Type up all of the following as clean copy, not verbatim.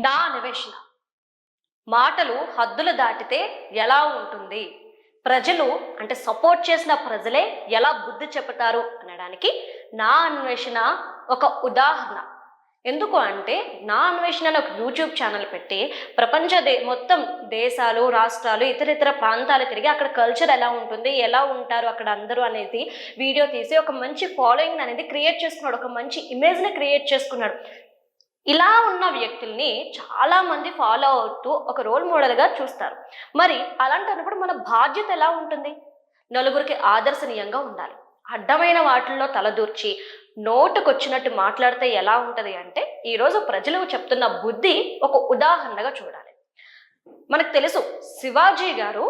నా అన్వేషణ మాటలు హద్దులు దాటితే ఎలా ఉంటుంది? ప్రజలు అంటే సపోర్ట్ చేసిన ప్రజలే ఎలా బుద్ధి చెబుతారు అనడానికి నా అన్వేషణ ఒక ఉదాహరణ. ఎందుకు అంటే నా అన్వేషణ అని ఒక యూట్యూబ్ ఛానల్ పెట్టి మొత్తం దేశాలు, రాష్ట్రాలు, ఇతర ప్రాంతాలు తిరిగి అక్కడ కల్చర్ ఎలా ఉంటుంది, ఎలా ఉంటారు అక్కడ అందరూ అనేది వీడియో తీసి ఒక మంచి ఫాలోయింగ్ అనేది క్రియేట్ చేసుకున్నాడు. ఒక మంచి ఇమేజ్ని క్రియేట్ చేసుకున్నాడు. ఇలా ఉన్న వ్యక్తుల్ని చాలా మంది ఫాలో అవుతూ ఒక రోల్ మోడల్గా చూస్తారు. మరి అలాంటప్పుడు మన బాధ్యత ఎలా ఉంటుంది? నలుగురికి ఆదర్శనీయంగా ఉండాలి. అడ్డమైన వాటిల్లో తలదూర్చి నోటుకొచ్చినట్టు మాట్లాడితే ఎలా ఉంటది అంటే, ఈరోజు ప్రజలు చెప్తున్న బుద్ధి ఒక ఉదాహరణగా చూడాలి. మనకు తెలుసు, శివాజీ గారు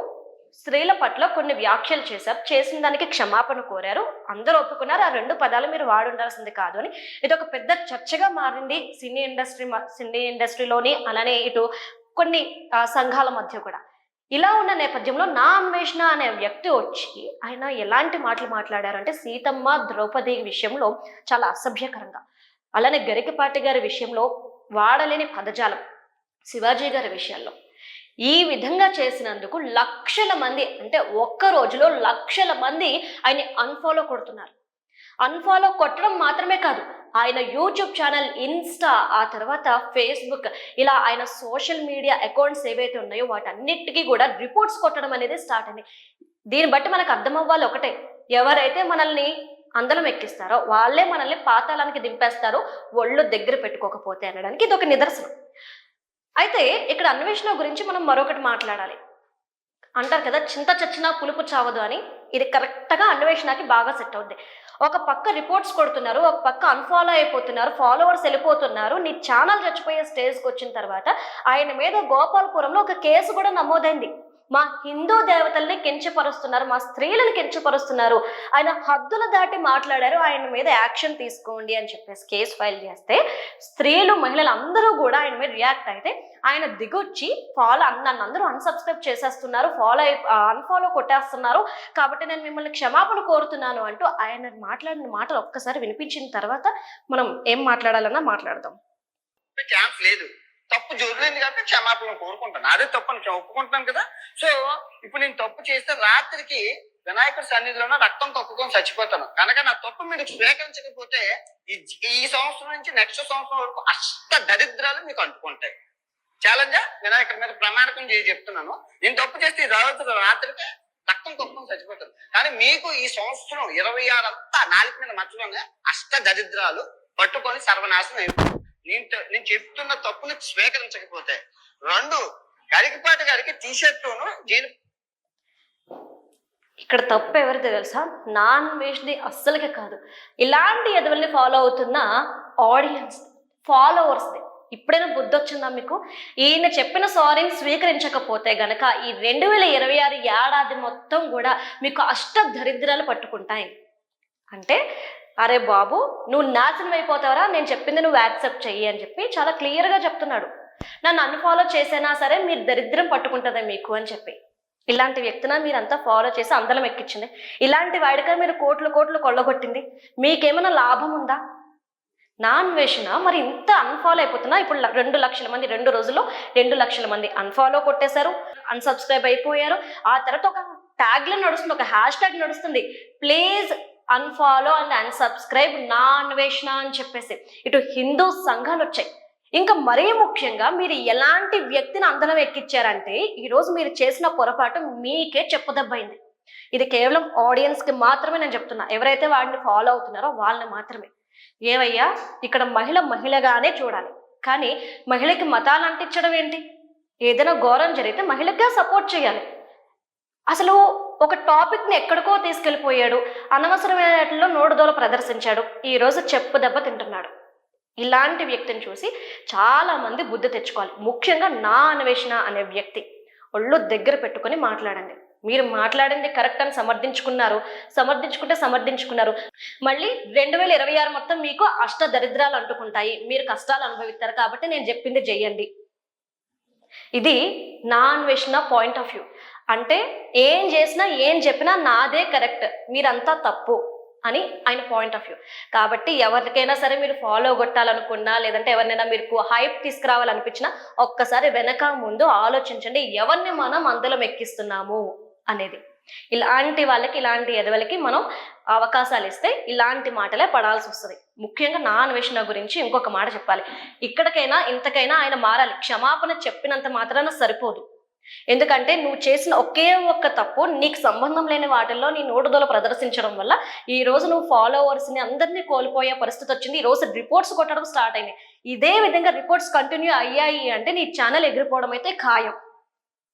స్త్రీల పట్ల కొన్ని వ్యాఖ్యలు చేశారు. చేసిన దానికి క్షమాపణ కోరారు. అందరూ ఒప్పుకున్నారు. ఆ 2 పదాలు మీరు వాడుండాల్సింది కాదు అని. ఇది ఒక పెద్ద చర్చగా మారింది సినీ ఇండస్ట్రీలోని, అలానే ఇటు కొన్ని సంఘాల మధ్య కూడా. ఇలా ఉన్న నేపథ్యంలో నా అన్వేషణ అనే వ్యక్తి వచ్చి ఆయన ఎలాంటి మాటలు మాట్లాడారంటే, సీతమ్మ ద్రౌపది విషయంలో చాలా అసభ్యకరంగా, అలానే గరికపాటి గారి విషయంలో వాడలేని పదజాలం, శివాజీ గారి విషయాల్లో ఈ విధంగా చేసినందుకు లక్షల మంది, అంటే ఒక్క రోజులో లక్షల మంది ఆయన అన్ఫాలో కొడుతున్నారు. అన్ఫాలో కొట్టడం మాత్రమే కాదు, ఆయన యూట్యూబ్ ఛానల్, ఇన్స్టా, ఆ తర్వాత ఫేస్బుక్, ఇలా ఆయన సోషల్ మీడియా అకౌంట్స్ ఏవైతే ఉన్నాయో వాటన్నిటికీ కూడా రిపోర్ట్స్ కొట్టడం అనేది స్టార్ట్ అయింది. దీన్ని బట్టి మనకు అర్థం అవ్వాలి ఒకటే, ఎవరైతే మనల్ని అందలం ఎక్కిస్తారో వాళ్ళే మనల్ని పాతాళానికి దింపేస్తారో ఒళ్ళు దగ్గర పెట్టుకోకపోతే అనడానికి ఇది ఒక నిదర్శనం. అయితే ఇక్కడ అన్వేషణ గురించి మనం మరొకటి మాట్లాడాలి. అంటారు కదా, చింత చచ్చినా పులుపు చావదు అని. ఇది కరెక్ట్గా అన్వేషణకి బాగా సెట్ అవుద్ది. ఒక పక్క రిపోర్ట్స్ కొడుతున్నారు, ఒక పక్క అన్ఫాలో అయిపోతున్నారు, ఫాలోవర్స్ వెళ్ళిపోతున్నారు. నీ ఛానల్ చచ్చిపోయే స్టేజ్కి వచ్చిన తర్వాత ఆయన మీద గోపాలపురంలో ఒక కేసు కూడా నమోదైంది. మా హిందూ దేవతల్ని కించపరుస్తున్నారు, మా స్త్రీలను కించపరుస్తున్నారు, ఆయన హద్దులు దాటి మాట్లాడారు, ఆయన మీద యాక్షన్ తీసుకోండి అని చెప్పేసి కేసు ఫైల్ చేస్తే స్త్రీలు, మహిళలు అందరూ కూడా ఆయన మీద రియాక్ట్ అయితే ఆయన దిగొచ్చి నన్ను అందరూ అన్సబ్స్క్రైబ్ చేసేస్తున్నారు, అన్ఫాలో కొట్టేస్తున్నారు, కాబట్టి నేను మిమ్మల్ని క్షమాపణ కోరుతున్నాను అంటూ ఆయన మాట్లాడిన మాటలు ఒక్కసారి వినిపించిన తర్వాత మనం ఏం మాట్లాడాలన్నా మాట్లాడదాం. ఛాన్స్ లేదు, తప్పు జరుగుతుంది కాబట్టి క్షమాపణ కోరుకుంటాను. అదే తప్పు అని ఒప్పుకుంటున్నాను కదా. సో ఇప్పుడు నేను తప్పు చేస్తే రాత్రికి వినాయకుడి సన్నిధిలోనే రక్తం తప్పుకొని చచ్చిపోతాను కనుక నా తప్పు మీరు స్వీకరించకపోతే ఈ సంవత్సరం నుంచి నెక్స్ట్ సంవత్సరం వరకు అష్ట దరిద్రాలు మీకు అంటుకుంటాయి. ఛాలెంజ్ వినాయకుడి మీద ప్రమాణకం చేసి చెప్తున్నాను. నేను తప్పు చేస్తే ఈ రాత్రికి రక్తం తప్పుకొని చచ్చిపోతాను. కానీ మీకు ఈ సంవత్సరం 26 అంతా నాలుగు మీద మధ్యలోనే అష్ట దరిద్రాలు పట్టుకొని సర్వనాశనం అయిపోతుంది. నేను చెప్తున్న తప్పుని స్వీకరించకపోతే. 2, గరికపాటి గారికి టీషర్టును ఇక్కడ తప్పు ఎవరిది తెలుసా? నాన్ వేష్ది అస్సలకే కాదు, ఇలాంటి ఎదవల్ని ఫాలో అవుతున్న ఆడియన్స్, ఫాలోవర్స్ది. ఇప్పుడైనా బుద్ధి వచ్చిందా మీకు? ఈయన చెప్పిన సారీని స్వీకరించకపోతే గనక ఈ 2026 ఏడాది మొత్తం కూడా మీకు అష్ట దరిద్రాలు పట్టుకుంటాయి. అంటే అరే బాబు, నువ్వు నాశనం అయిపోతావరా, నేను చెప్పింది నువ్వు యాక్సెప్ట్ చెయ్యి అని చెప్పి చాలా క్లియర్గా చెప్తున్నాడు. నన్ను అన్ఫాలో చేసినా సరే మీరు దరిద్రం పట్టుకుంటుందే మీకు అని చెప్పి. ఇలాంటి వ్యక్తిన మీరంతా ఫాలో చేసి అందలం ఎక్కించింది. ఇలాంటి వాడిగా మీరు కోట్లు కొల్లగొట్టింది. మీకేమైనా లాభం ఉందా? నా అన్వేషణ మరి ఇంత అన్ఫాలో అయిపోతున్నా. ఇప్పుడు 2 లక్షల మంది 2 రోజుల్లో 2 లక్షల మంది అన్ఫాలో కొట్టేశారు, అన్సబ్స్క్రైబ్ అయిపోయారు. ఆ తర్వాత ఒక ట్యాగ్లో నడుస్తుంది, ఒక హ్యాష్ ట్యాగ్ నడుస్తుంది, ప్లీజ్ అన్ఫాలో అండ్ అన్సబ్స్క్రైబ్ నా అన్వేషణ అని చెప్పేసి. ఇటు హిందూ సంఘాలు వచ్చాయి. ఇంకా మరీ ముఖ్యంగా మీరు ఎలాంటి వ్యక్తిని అందలం ఎక్కించారంటే, ఈరోజు మీరు చేసిన పొరపాటు మీకే చెప్పుదబ్బైంది. ఇది కేవలం ఆడియన్స్కి మాత్రమే నేను చెప్తున్నా, ఎవరైతే వాడిని ఫాలో అవుతున్నారో వాళ్ళని మాత్రమే. ఏవయ్యా, ఇక్కడ మహిళగానే చూడాలి, కానీ మహిళకి మతాలు అంటించడం ఏంటి? ఏదైనా ఘోరం జరిగితే మహిళగా సపోర్ట్ చేయాలి. అసలు ఒక టాపిక్ని ఎక్కడికో తీసుకెళ్ళిపోయాడు, అనవసరమైన నోడుదోల ప్రదర్శించాడు, ఈరోజు చెప్పు దెబ్బ తింటున్నాడు. ఇలాంటి వ్యక్తిని చూసి చాలా మంది బుద్ధి తెచ్చుకోవాలి. ముఖ్యంగా నా అన్వేషణ అనే వ్యక్తి ఒళ్ళు దగ్గర పెట్టుకొని మాట్లాడండి. మీరు మాట్లాడింది కరెక్ట్ అని సమర్థించుకున్నారు. మళ్ళీ 2026 మొత్తం మీకు అష్ట దరిద్రాలు అంటుకుంటాయి, మీరు కష్టాలు అనుభవిస్తారు, కాబట్టి నేను చెప్పింది చెయ్యండి. ఇది నా అన్వేషణ పాయింట్ ఆఫ్ వ్యూ. అంటే ఏం చేసినా ఏం చెప్పినా నాదే కరెక్ట్, మీరంతా తప్పు అని ఆయన పాయింట్ ఆఫ్ వ్యూ. కాబట్టి ఎవరికైనా సరే మీరు ఫాలో కొట్టాలనుకున్నా, లేదంటే ఎవరినైనా మీరు హైప్ తీసుకురావాలనిపించినా ఒక్కసారి వెనక ముందు ఆలోచించండి, ఎవరిని మనం అందులో ఎక్కిస్తున్నాము అనేది. ఇలాంటి వాళ్ళకి, ఇలాంటి ఎదవలకి మనం అవకాశాలు ఇస్తే ఇలాంటి మాటలే పడాల్సి వస్తుంది. ముఖ్యంగా నా అన్వేషణ గురించి ఇంకొక మాట చెప్పాలి. ఇక్కడికైనా ఇంతకైనా ఆయన మారాలి. క్షమాపణ చెప్పినంత మాత్రాన సరిపోదు. ఎందుకంటే నువ్వు చేసిన ఒకే ఒక్క తప్పు, నీకు సంబంధం లేని వాటిల్లో నీ నోటుదోల ప్రదర్శించడం వల్ల ఈ రోజు నువ్వు ఫాలోవర్స్ ని అందరినీ కోల్పోయే పరిస్థితి వచ్చింది. ఈ రోజు రిపోర్ట్స్ కొట్టడం స్టార్ట్ అయింది. ఇదే విధంగా రిపోర్ట్స్ కంటిన్యూ అయ్యాయి అంటే నీ ఛానల్ ఎగిరిపోవడం అయితే ఖాయం.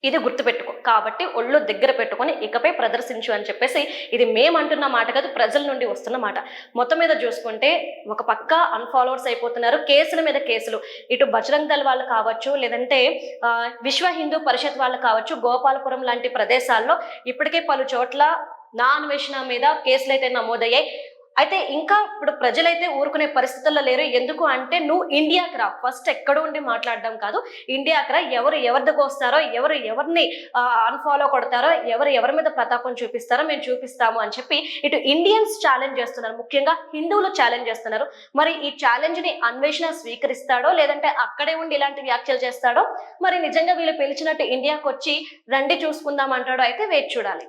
ఇది గుర్తుపెట్టుకో. కాబట్టి ఒళ్ళు దగ్గర పెట్టుకొని ఇకపై ప్రదర్శించు అని చెప్పేసి, ఇది మేమంటున్న మాట కాదు, ప్రజల నుండి వస్తున్న మాట. మొత్తం మీద చూసుకుంటే ఒక పక్క అన్ఫాలోవర్స్ అయిపోతున్నారు, కేసుల మీద కేసులు. ఇటు బజరంగ్ దళ్ వాళ్ళు కావచ్చు, లేదంటే విశ్వ హిందూ పరిషత్ వాళ్ళు కావచ్చు, గోపాలపురం లాంటి ప్రదేశాల్లో ఇప్పటికే పలు చోట్ల నా అన్వేషణ మీద కేసులు అయితే నమోదయ్యాయి. అయితే ఇంకా ఇప్పుడు ప్రజలైతే ఊరుకునే పరిస్థితుల్లో లేరు. ఎందుకు అంటే నువ్వు ఇండియాకి రా, ఫస్ట్ ఎక్కడ ఉండి మాట్లాడడం కాదు, ఇండియాకి రా, ఎవరు ఎవరిదికి వస్తారో, ఎవరు ఎవరిని అన్ఫాలో కొడతారో, ఎవరి మీద ప్రతాపం చూపిస్తారో మేము చూపిస్తాము అని చెప్పి ఇటు ఇండియన్స్ ఛాలెంజ్ చేస్తున్నారు, ముఖ్యంగా హిందువులు ఛాలెంజ్ చేస్తున్నారు. మరి ఈ ఛాలెంజ్ ని అన్వేషణ స్వీకరిస్తాడో, లేదంటే అక్కడే ఉండి ఇలాంటి వ్యాఖ్యలు చేస్తాడో, మరి నిజంగా వీళ్ళు పిలిచినట్టు ఇండియాకి వచ్చి రండి చూసుకుందాం అంటాడో అయితే వేచి చూడాలి.